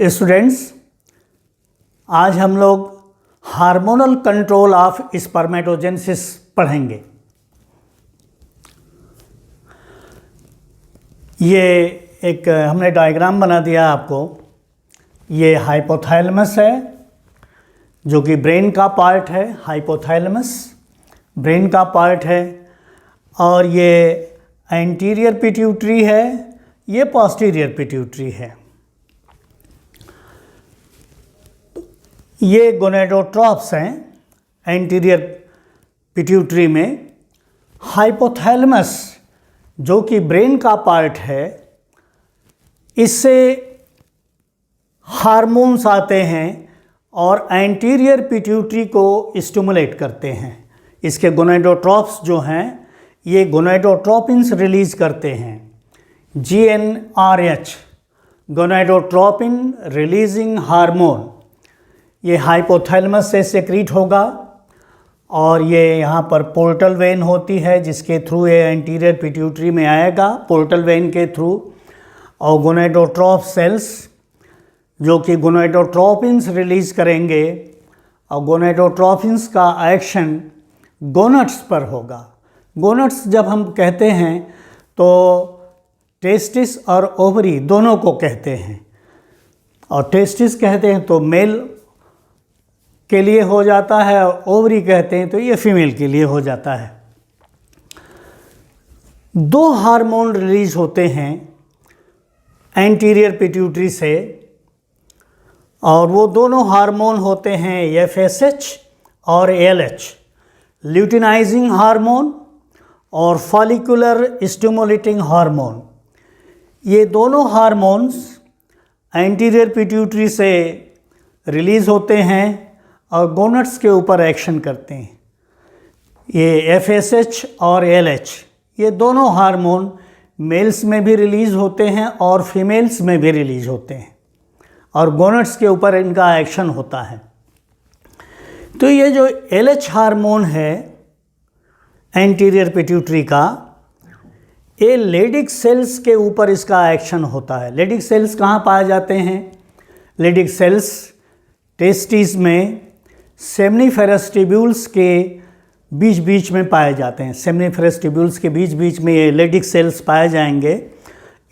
Students, आज हम लोग हार्मोनल कंट्रोल ऑफ स्पर्मेटोजेनेसिस पढ़ेंगे। ये एक हमने डायग्राम बना दिया आपको। ये हाइपोथैलेमस है जो कि ब्रेन का पार्ट है। हाइपोथैलेमस ब्रेन का पार्ट है और ये एंटीरियर पिट्यूटरी है, ये पोस्टीरियर पिट्यूटरी है। ये गोनेडोट्रॉप्स हैं एंटीरियर पिट्यूटरी में। हाइपोथैलेमस जो कि ब्रेन का पार्ट है, इससे हार्मोन्स आते हैं और एंटीरियर पिट्यूटरी को स्टिमुलेट करते हैं। इसके गोनेडोट्रॉप्स जो हैं ये गोनेडोट्रोपिन्स रिलीज करते हैं। GnRH गोनेडोट्रोपिन रिलीजिंग हार्मोन, ये हाइपोथैलेमस से सेक्रीट होगा और ये यहाँ पर पोर्टल वेन होती है जिसके थ्रू ये एंटीरियर पिट्यूटरी में आएगा, पोर्टल वेन के थ्रू। और गोनेडोट्रोप सेल्स जो कि गोनेडोट्रोपिन्स रिलीज करेंगे और गोनेडोट्रोपिन्स का एक्शन गोनट्स पर होगा। गोनट्स जब हम कहते हैं तो टेस्टिस और ओवरी दोनों को कहते हैं, और टेस्टिस कहते हैं तो मेल के लिए हो जाता है और ओवरी कहते हैं तो ये फीमेल के लिए हो जाता है। दो हार्मोन रिलीज होते हैं एंटीरियर पिट्यूटरी से और वो दोनों हार्मोन होते हैं FSH और LH, ल्यूटिनाइजिंग हार्मोन और फॉलिकुलर स्टिमुलेटिंग हार्मोन। ये दोनों हार्मोन्स एंटीरियर पिट्यूटरी से रिलीज़ होते हैं और गोनट्स के ऊपर एक्शन करते हैं। ये FSH और LH ये दोनों हार्मोन मेल्स में भी रिलीज़ होते हैं और फीमेल्स में भी रिलीज़ होते हैं और गोनट्स के ऊपर इनका एक्शन होता है। तो ये जो LH हार्मोन है एंटीरियर पिट्यूटरी का, ये लेडिक सेल्स के ऊपर इसका एक्शन होता है। लेडिक सेल्स कहाँ पाए जाते हैं? लेडिक सेल्स टेस्टिस में सेमनीफेरस ट्यूब्यूल्स के बीच बीच में पाए जाते हैं। सेमनीफेरस ट्यूब्यूल्स के बीच बीच में ये लेडिक सेल्स पाए जाएंगे।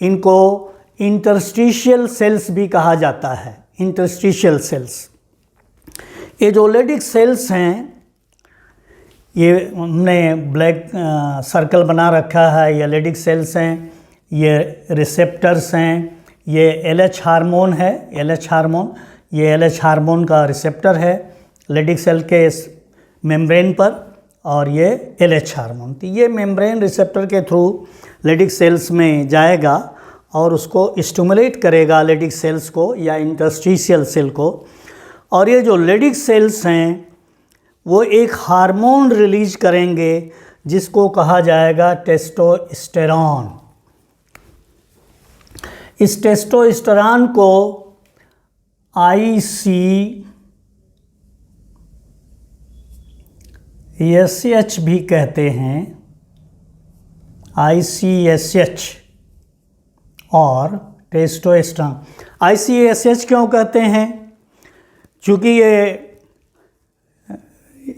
इनको इंटरस्टिशियल सेल्स भी कहा जाता है, इंटरस्टिशियल सेल्स। ये जो लेडिक सेल्स हैं, ये हमने ब्लैक सर्कल बना रखा है, ये लेडिक सेल्स हैं, ये रिसेप्टर्स हैं। ये LH हार्मोन है, LH हार्मोन, ये LH हार्मोन का रिसेप्टर है लेडिक सेल के मेम्ब्रेन पर, और ये LH हार्मोन। तो ये मेम्ब्रेन रिसेप्टर के थ्रू लेडिक सेल्स में जाएगा और उसको स्टिमुलेट करेगा लेडिक सेल्स को या इंटरस्टिशियल सेल को। और ये जो लेडिक सेल्स हैं वो एक हार्मोन रिलीज करेंगे जिसको कहा जाएगा टेस्टोस्टेरॉन। इस टेस्टोस्टेरॉन को ICSH भी कहते हैं, ICSH और टेस्टोस्टेरॉन। ICSH क्यों कहते हैं? चूँकि ये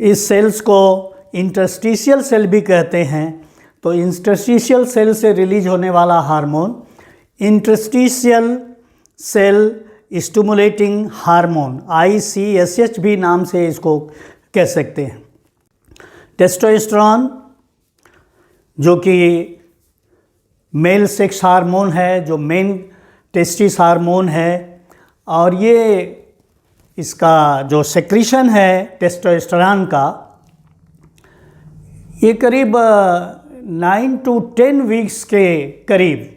इस सेल्स को इंटरस्टिशियल सेल भी कहते हैं, तो इंटरस्टिशियल सेल से रिलीज होने वाला hormone interstitial cell stimulating hormone, ICSH भी नाम से इसको कह सकते हैं। टेस्टोस्टेरॉन जो कि मेल सेक्स हार्मोन है, जो मेन टेस्टिस हार्मोन है, और ये इसका जो सेक्रीशन है टेस्टोस्टेरॉन का, ये करीब 9 to 10 वीक्स के करीब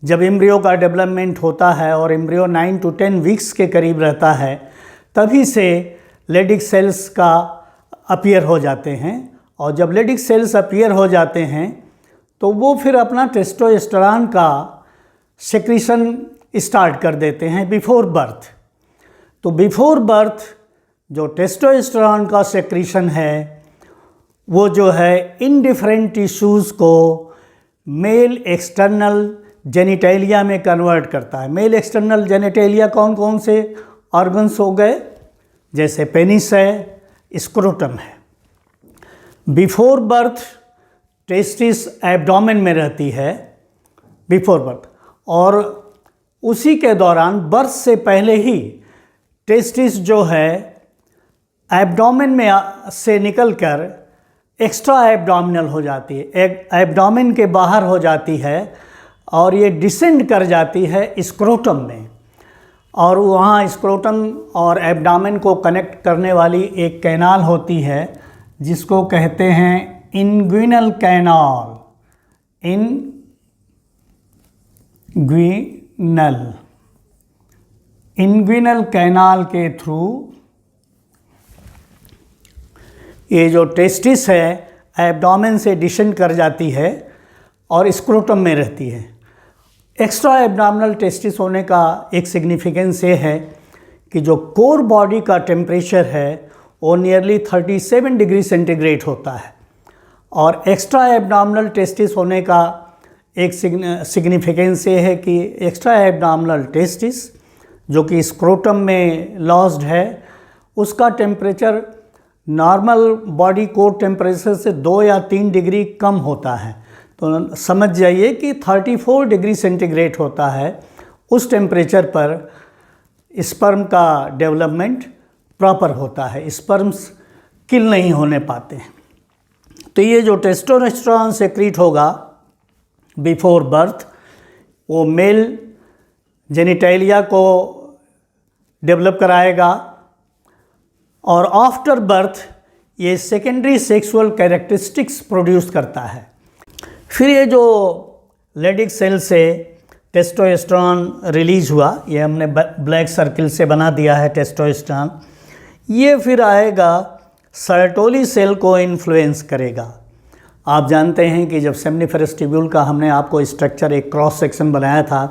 जब एम्ब्रियो का डेवलपमेंट होता है और एम्ब्रियो 9 to 10 वीक्स के करीब रहता है, तभी से लेडिक सेल्स का अपीयर हो जाते हैं। और जब लेडिक सेल्स अपीयर हो जाते हैं तो वो फिर अपना टेस्टोस्टेरॉन का सेक्रीशन स्टार्ट कर देते हैं बिफोर बर्थ। तो बिफोर बर्थ जो टेस्टोस्टेरॉन का सेक्रीशन है वो जो है इन डिफरेंट टिश्यूज़ को मेल एक्सटर्नल जेनिटेलिया में कन्वर्ट करता है। मेल एक्सटर्नल जेनिटेलिया कौन कौन से ऑर्गन्स हो गए, जैसे पेनिस है, स्क्रोटम है। बिफोर बर्थ टेस्टिस एब्डोमेन में रहती है, बिफोर बर्थ, और उसी के दौरान बर्थ से पहले ही टेस्टिस जो है एब्डोमेन में से निकलकर एक्स्ट्रा एब्डोमिनल हो जाती है, एब्डोमेन के बाहर हो जाती है और ये डिसेंड कर जाती है स्क्रोटम में, और वहाँ स्क्रोटम और एब्डोमेन को कनेक्ट करने वाली एक कैनाल होती है जिसको कहते हैं इंग्विनल कैनाल। इंग्विनल कैनाल के थ्रू ये जो टेस्टिस है एब्डोमेन से डिसेंड कर जाती है और स्क्रोटम में रहती है। एक्स्ट्रा एब्डोमिनल टेस्टिस होने का एक सिग्निफिकेंस ये है कि जो कोर बॉडी का टेम्परेचर है वो नियरली 37 डिग्री सेंटीग्रेड होता है, और एक्स्ट्रा एब्डोमिनल टेस्टिस होने का एक सिग्निफिकेंस ये है कि एक्स्ट्रा एब्डोमिनल टेस्टिस जो कि स्क्रोटम में लॉज्ड है उसका temperature normal body core temperature से 2 या 3 डिग्री कम होता है। तो समझ जाइए कि 34 डिग्री सेंटीग्रेड होता है। उस टेम्परेचर पर स्पर्म का डेवलपमेंट प्रॉपर होता है, स्पर्म्स किल नहीं होने पाते हैं। तो ये जो टेस्टोस्टेरोन सेक्रीट होगा बिफोर बर्थ वो मेल जेनिटेलिया को डेवलप कराएगा, और आफ्टर बर्थ ये सेकेंडरी सेक्सुअल कैरेक्टरिस्टिक्स प्रोड्यूस करता है। फिर ये जो लेडिक सेल से टेस्टोस्टेरोन रिलीज हुआ, ये हमने ब्लैक सर्किल से बना दिया है टेस्टोस्टेरोन, ये फिर आएगा सर्टोली सेल को इन्फ्लुएंस करेगा। आप जानते हैं कि जब सेमनीफेरस ट्यूब्यूल का हमने आपको स्ट्रक्चर एक क्रॉस सेक्शन बनाया था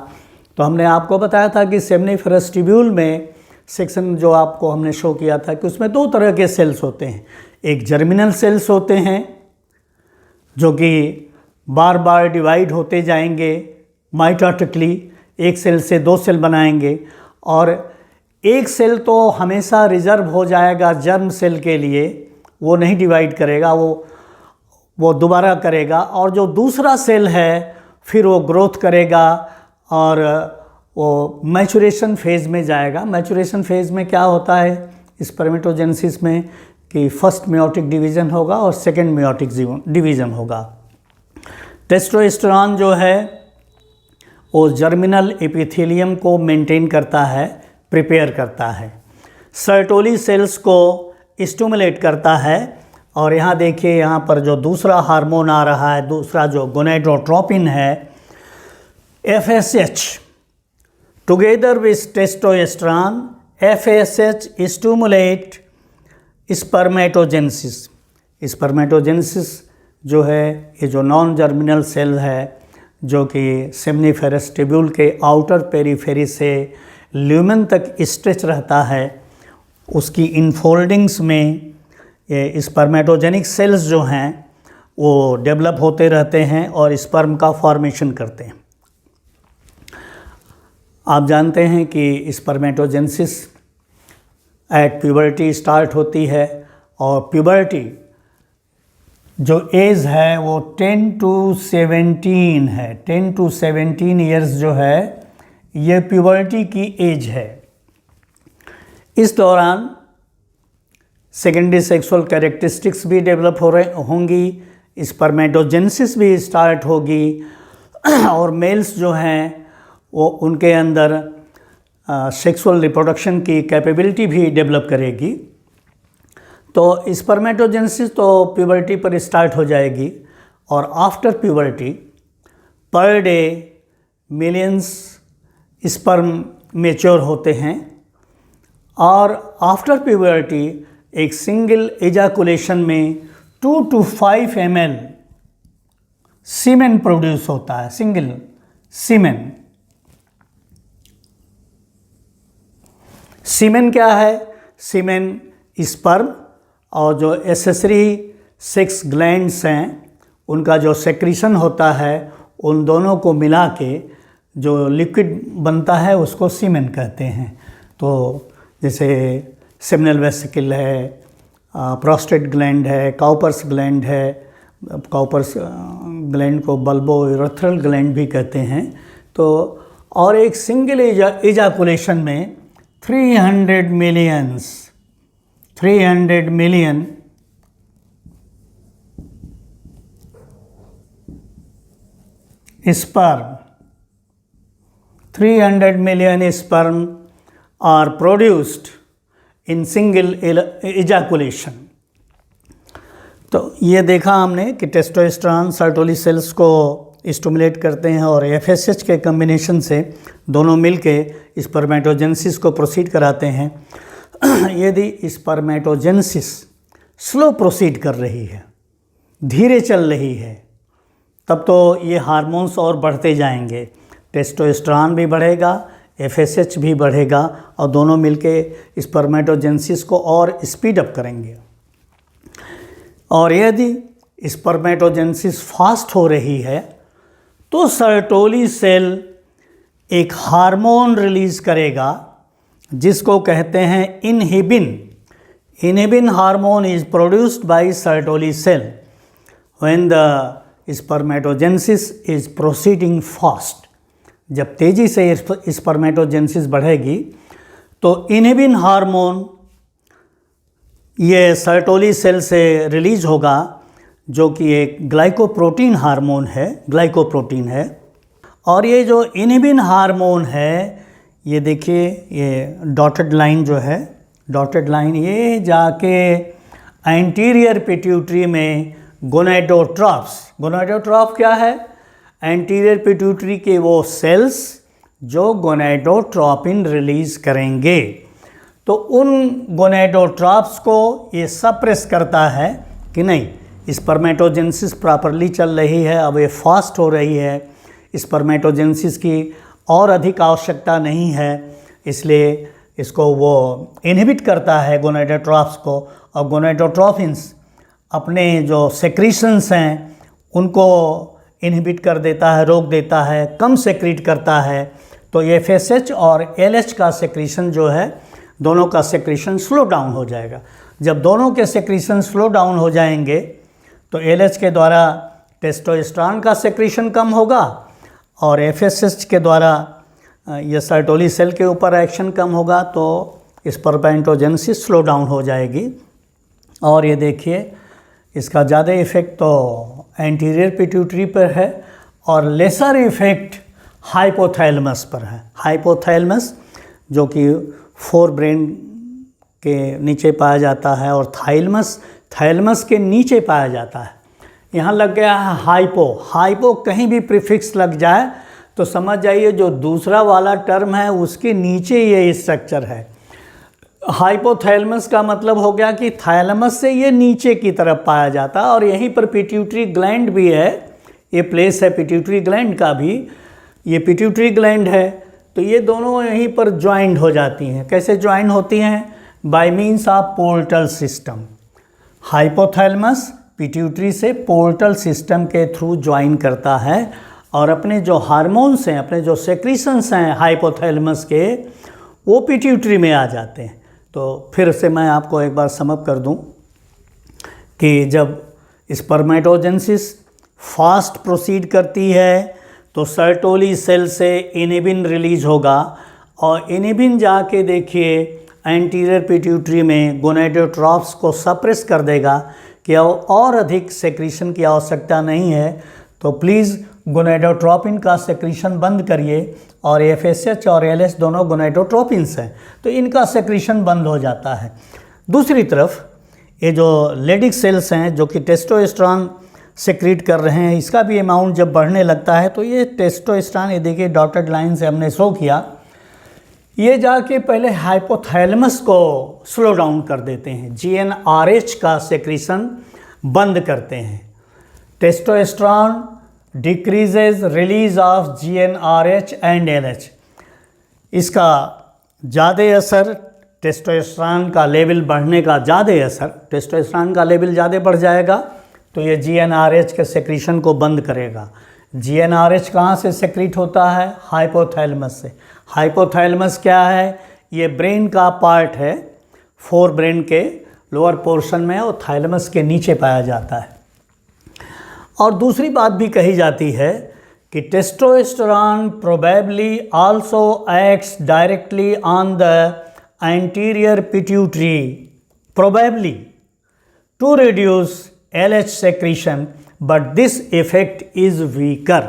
तो हमने आपको बताया था कि सेमनीफेरस ट्यूब्यूल में सेक्शन जो आपको हमने शो किया था कि उसमें 2 तरह के सेल्स होते हैं। एक जर्मिनल सेल्स होते हैं जो कि बार बार डिवाइड होते जाएंगे माइटोटिकली, एक सेल से 2 सेल बनाएंगे, और एक सेल तो हमेशा रिजर्व हो जाएगा जर्म सेल के लिए, वो नहीं डिवाइड करेगा, वो दोबारा करेगा, और जो दूसरा सेल है फिर वो ग्रोथ करेगा और वो मैचुरेशन फेज़ में जाएगा। मैचुरेशन फेज़ में क्या होता है स्पर्मेटोजेनेसिस में कि फर्स्ट मेयोटिक डिवीज़न होगा और सेकंड मेयोटिक डिवीज़न होगा। टेस्टोस्टेरोन जो है वो जर्मिनल एपिथेलियम को मेंटेन करता है, प्रिपेयर करता है, सर्टोली सेल्स को स्टिमुलेट करता है। और यहाँ देखिए, यहाँ पर जो दूसरा हार्मोन आ रहा है, दूसरा जो गोनेडोट्रोपिन है FSH, together with testosterone FSH stimulate spermatogenesis. Spermatogenesis जो है ये जो नॉन जर्मिनल सेल है जो कि सेमनीफेरस ट्यूब्यूल के आउटर पेरीफेरी से ल्यूमेन तक स्ट्रेच रहता है, उसकी इनफोल्डिंग्स में ये स्पर्मेटोजेनिक सेल्स जो हैं वो डेवलप होते रहते हैं और स्पर्म का फॉर्मेशन करते हैं। आप जानते हैं कि स्पर्मेटोजेनेसिस एट प्यूबर्टी स्टार्ट होती है, और प्यूबर्टी जो एज है वो 10 to 17 है। 10 to 17 ईयर्स जो है ये प्यूबर्टी की एज है। इस दौरान सेकेंडरी सेक्सुअल कैरेक्टरिस्टिक्स भी डेवलप हो रहे होंगी, स्पर्मेटोजेनेसिस भी स्टार्ट होगी, और मेल्स जो हैं वो उनके अंदर सेक्सुअल रिप्रोडक्शन की कैपेबिलिटी भी डेवलप करेगी। तो स्पर्मेटोजेनेसिस तो प्यूबर्टी पर स्टार्ट हो जाएगी, और after puberty per day millions sperm mature होते हैं, और आफ्टर प्यूबर्टी एक सिंगल एजाकुलेशन में 2 to 5 ml सीमेन प्रोड्यूस होता है, सिंगल सीमेन। सीमेन क्या है? सीमेन स्पर्म और जो एसेसरी 6 ग्लैंड्स हैं उनका जो सेक्रीशन होता है उन दोनों को मिला के जो लिक्विड बनता है उसको सीमेन कहते हैं। तो जैसे सेमिनल वेसिकल है, प्रोस्टेट ग्लैंड है, काउपर्स ग्लैंड है, काउपर्स ग्लैंड को बल्बो-यूरेथ्रल ग्लैंड भी कहते हैं। तो और एक सिंगल इजाकुलेशन में 300 million sperm, 300 million sperm are produced in single ejaculation। तो ये देखा हमने कि टेस्टोस्टेरोन सर्टोली सेल्स को स्टिमुलेट करते हैं और एफएसएच के कम्बिनेशन से दोनों मिलके स्पर्मेटोजेनेसिस को प्रोसीड कराते हैं। यदि स्पर्मेटोजेनेसिस स्लो प्रोसीड कर रही है, धीरे चल रही है, तब तो ये हार्मोन्स और बढ़ते जाएंगे, टेस्टोस्टेरोन भी बढ़ेगा, एफएसएच भी बढ़ेगा और दोनों मिलके स्पर्मेटोजेनेसिस को और स्पीड अप करेंगे। और यदि स्पर्मेटोजेनेसिस फास्ट हो रही है तो सर्टोली सेल एक हार्मोन रिलीज़ करेगा जिसको कहते हैं inhibin. Inhibin hormone is produced by Sertoli cell when the spermatogenesis is proceeding fast. जब तेज़ी से स्पर्मेटोजेनेसिस बढ़ेगी तो इनहिबिन हार्मोन ये सर्टोली सेल से रिलीज होगा, जो कि एक ग्लाइकोप्रोटीन हार्मोन है, ग्लाइकोप्रोटीन है। और ये जो इनहिबिन हार्मोन है, ये देखिए ये डॉटेड लाइन जो है, डॉटेड लाइन ये जाके एंटीरियर पिट्यूटरी में गोनेडोट्रॉफ्स, गोनेडोट्रॉफ क्या है? एंटीरियर पिट्यूटरी के वो सेल्स जो गोनेडोट्रोपिन रिलीज़ करेंगे। तो उन गोनेडोट्रॉफ्स को ये सप्रेस करता है कि नहीं, स्पर्मेटोजेनेसिस प्रॉपरली चल रही है, अब ये फास्ट हो रही है, स्पर्मेटोजेनेसिस की और अधिक आवश्यकता नहीं है, इसलिए इसको वो इनहिबिट करता है गोनेडोट्रॉफ्स को। और गोनेडोट्रोफिन्स अपने जो सेक्रीशंस हैं उनको इनहिबिट कर देता है, रोक देता है, कम सेक्रीट करता है। तो एफएसएच और एलएच का सेक्रीशन जो है, दोनों का सेक्रीशन स्लो डाउन हो जाएगा। जब दोनों के सेक्रीशन स्लो डाउन हो जाएंगे तो एलएच के द्वारा टेस्टोस्टेरोन का सेक्रीशन कम होगा और एफएसएच के द्वारा ये सर्टोली सेल के ऊपर एक्शन कम होगा, तो स्पर्मेटोजेनेसिस स्लो डाउन हो जाएगी। और ये देखिए इसका ज़्यादा इफ़ेक्ट तो एंटीरियर पिट्यूटरी पर है और लेसर इफ़ेक्ट हाइपोथैलेमस पर है। हाइपोथैलेमस जो कि फोर ब्रेन के नीचे पाया जाता है और थाइलमस थैलेमस के नीचे पाया जाता है। यहाँ लग गया है हाइपो, हाइपो कहीं भी प्रीफिक्स लग जाए तो समझ जाइए जो दूसरा वाला टर्म है उसके नीचे ये स्ट्रक्चर है। हाइपोथैलेमस का मतलब हो गया कि थैलेमस से ये नीचे की तरफ पाया जाता है और यहीं पर पिट्यूटरी ग्लैंड भी है, ये प्लेस है पिट्यूटरी ग्लैंड का भी, ये पिट्यूटरी ग्लैंड है। तो ये दोनों यहीं पर ज्वाइंट हो जाती हैं। कैसे ज्वाइंट होती हैं? Bye means of portal system. Hypothalamus pituitary से पोर्टल सिस्टम के थ्रू ज्वाइन करता है और अपने जो हार्मोन्स हैं, अपने जो सेक्रीशंस हैं हाइपोथैलेमस के, वो पिट्यूटरी में आ जाते हैं। तो फिर से मैं आपको एक बार समअप कर दूं कि जब स्पर्मेटोजेनेसिस फास्ट प्रोसीड करती है तो सर्टोली सेल से इनहिबिन रिलीज होगा और इनहिबिन जाके देखिए एंटीरियर पिट्यूटरी में गोनेडोट्रॉफ्स को सप्रेस कर देगा कि और अधिक सेक्रीशन की आवश्यकता नहीं है। तो प्लीज़ गोनेडोट्रोपिन का सेक्रीशन बंद करिए। और एफएसएच और एलएच दोनों गोनेडोट्रोपिन्स हैं तो इनका सेक्रीशन बंद हो जाता है। दूसरी तरफ ये जो लेडिक सेल्स हैं जो कि टेस्टोस्टेरोन सेक्रीट कर रहे हैं, इसका भी अमाउंट जब बढ़ने लगता है तो ये टेस्टोस्टेरोन, ये देखिए डॉटेड लाइन से हमने शो किया, ये जाके पहले हाइपोथैलेमस को स्लो डाउन कर देते हैं, जीएनआरएच का सेक्रीशन बंद करते हैं। Testosterone decreases release of GnRH and LH. इसका ज़्यादा असर टेस्टोस्टेरोन का लेवल बढ़ने का ज़्यादा असर, टेस्टोस्टेरोन का लेवल ज़्यादा बढ़ जाएगा तो ये जीएनआरएच के सेक्रीशन को बंद करेगा। GnRH कहाँ से सेक्रीट होता है? हाइपोथैलेमस से। हाइपोथैलेमस क्या है? ये ब्रेन का पार्ट है, फोर ब्रेन के लोअर पोर्शन में और थैलेमस के नीचे पाया जाता है। और दूसरी बात भी कही जाती है कि testosterone probably also acts directly on the anterior pituitary probably to reduce LH secretion, but this effect is weaker.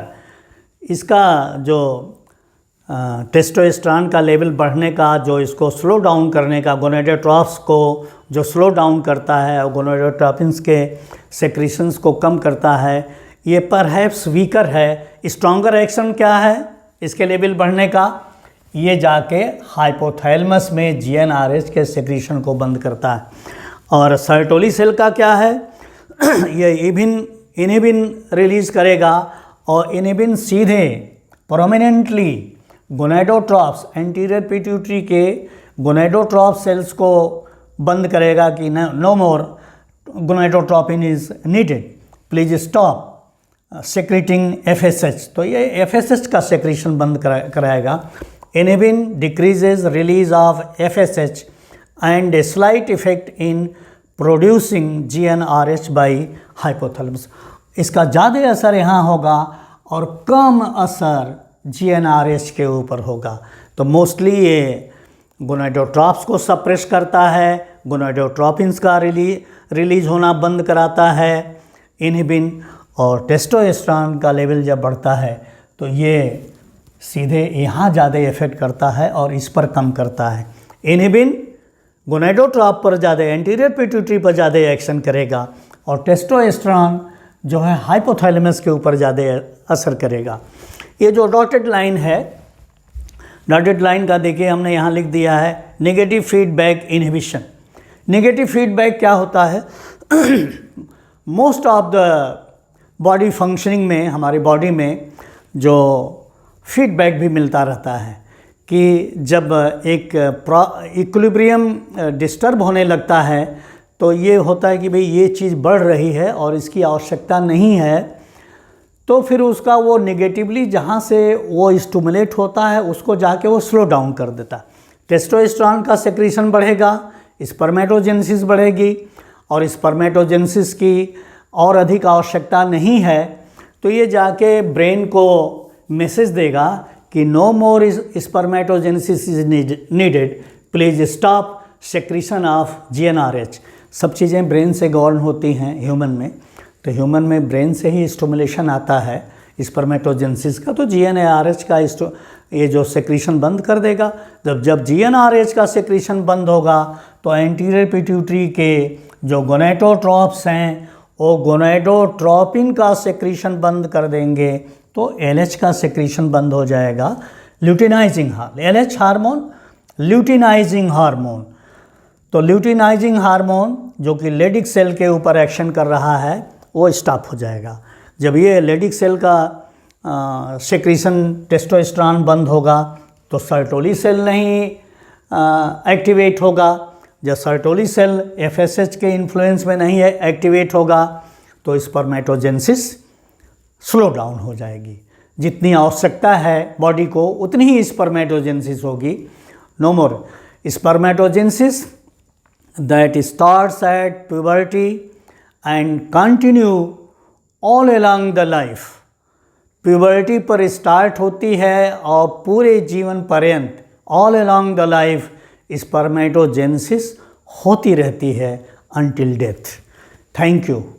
इसका जो टेस्टोस्टेरोन का लेवल बढ़ने का, जो इसको स्लो डाउन करने का, गोनेडोट्रोप्स को जो स्लो डाउन करता है और गोनेडोट्रोपिन्स के सेक्रीशंस को कम करता है, ये परहैप्स वीकर है। स्ट्रॉन्गर एक्शन क्या है इसके लेवल बढ़ने का? ये जाके हाइपोथैलेमस में GnRH के सेक्रीशन को बंद करता है। और सर्टोली सेल का क्या है? ये इनहिबिन रिलीज़ करेगा और इनहिबिन सीधे प्रोमिनेंटली गोनेडोट्रोप्स, एंटीरियर पिट्यूटरी के गोनेडोट्रोप सेल्स को बंद करेगा कि no more gonadotropin is needed, please stop secreting FSH। तो ये FSH का सेक्रेशन बंद कराएगा। Inhibin decreases release of FSH and a slight effect in producing GnRH by hypothalamus. इसका ज़्यादा असर यहाँ होगा और कम असर GnRH के ऊपर होगा। तो मोस्टली ये गोनेडोट्रोप्स को सप्रेस करता है, गोनेडोट्रोपिन्स का रिलीज होना बंद कराता है इनहिबिन, और टेस्टोस्टेरोन का लेवल जब बढ़ता है तो ये सीधे यहाँ ज़्यादा इफेक्ट करता है और इस पर कम करता है। इनहिबिन गोनेडोट्रोप पर ज़्यादा, एंटीरियर पिट्यूटरी पर ज़्यादा एक्शन करेगा और टेस्टोस्टेरोन जो है हाइपोथैलेमस के ऊपर ज़्यादा असर करेगा। ये जो डॉटेड लाइन है, डॉटेड लाइन का देखिए हमने यहाँ लिख दिया है negative feedback inhibition. Negative feedback क्या होता है? Most of the body functioning में, हमारी बॉडी में जो फीडबैक भी मिलता रहता है कि जब एक इक्विलिब्रियम डिस्टर्ब होने लगता है तो ये होता है कि भाई ये चीज़ बढ़ रही है और इसकी आवश्यकता नहीं है, तो फिर उसका वो नेगेटिवली जहाँ से वो स्टिमुलेट होता है उसको जाके वो स्लो डाउन कर देता है। टेस्टोस्टेरोन का सेक्रीशन बढ़ेगा, स्पर्मेटोजेनेसिस बढ़ेगी, और स्पर्मेटोजेनेसिस की और अधिक आवश्यकता नहीं है तो ये जाके ब्रेन को मैसेज देगा कि no more spermatogenesis is needed, please stop secretion of GnRH। सब चीज़ें ब्रेन से गवर्न होती हैं ह्यूमन में, तो ह्यूमन में ब्रेन से ही स्टिमुलेशन आता है स्पर्मेटोजेनेसिस का, तो GnRH का ये जो सेक्रीशन बंद कर देगा। जब GnRH का सेक्रीशन बंद होगा तो एंटीरियर पिट्यूटरी के जो गोनेडोट्रोप्स हैं वो गोनेडोट्रोपिन का सेक्रीशन बंद कर देंगे, तो LH का सेक्रीशन बंद हो जाएगा। Luteinising LH hormone, luteinizing hormone. तो ल्यूटिनाइजिंग हार्मोन जो कि लेडिक सेल के ऊपर एक्शन कर रहा है वो स्टॉप हो जाएगा। जब ये लेडिक सेल का सेक्रीशन टेस्टोस्टेरोन बंद होगा तो सर्टोली सेल नहीं एक्टिवेट होगा। जब सर्टोली सेल FSH के इन्फ्लुएंस में नहीं है एक्टिवेट होगा तो स्पर्मेटोजेनेसिस स्लो डाउन हो जाएगी। जितनी आवश्यकता है बॉडी को उतनी ही स्पर्मेटोजेनेसिस होगी। No more spermatogenesis that starts at puberty and continue all along the life. Puberty पर स्टार्ट होती है और पूरे जीवन पर्यंत all along the life spermatogenesis होती रहती है until death. Thank you.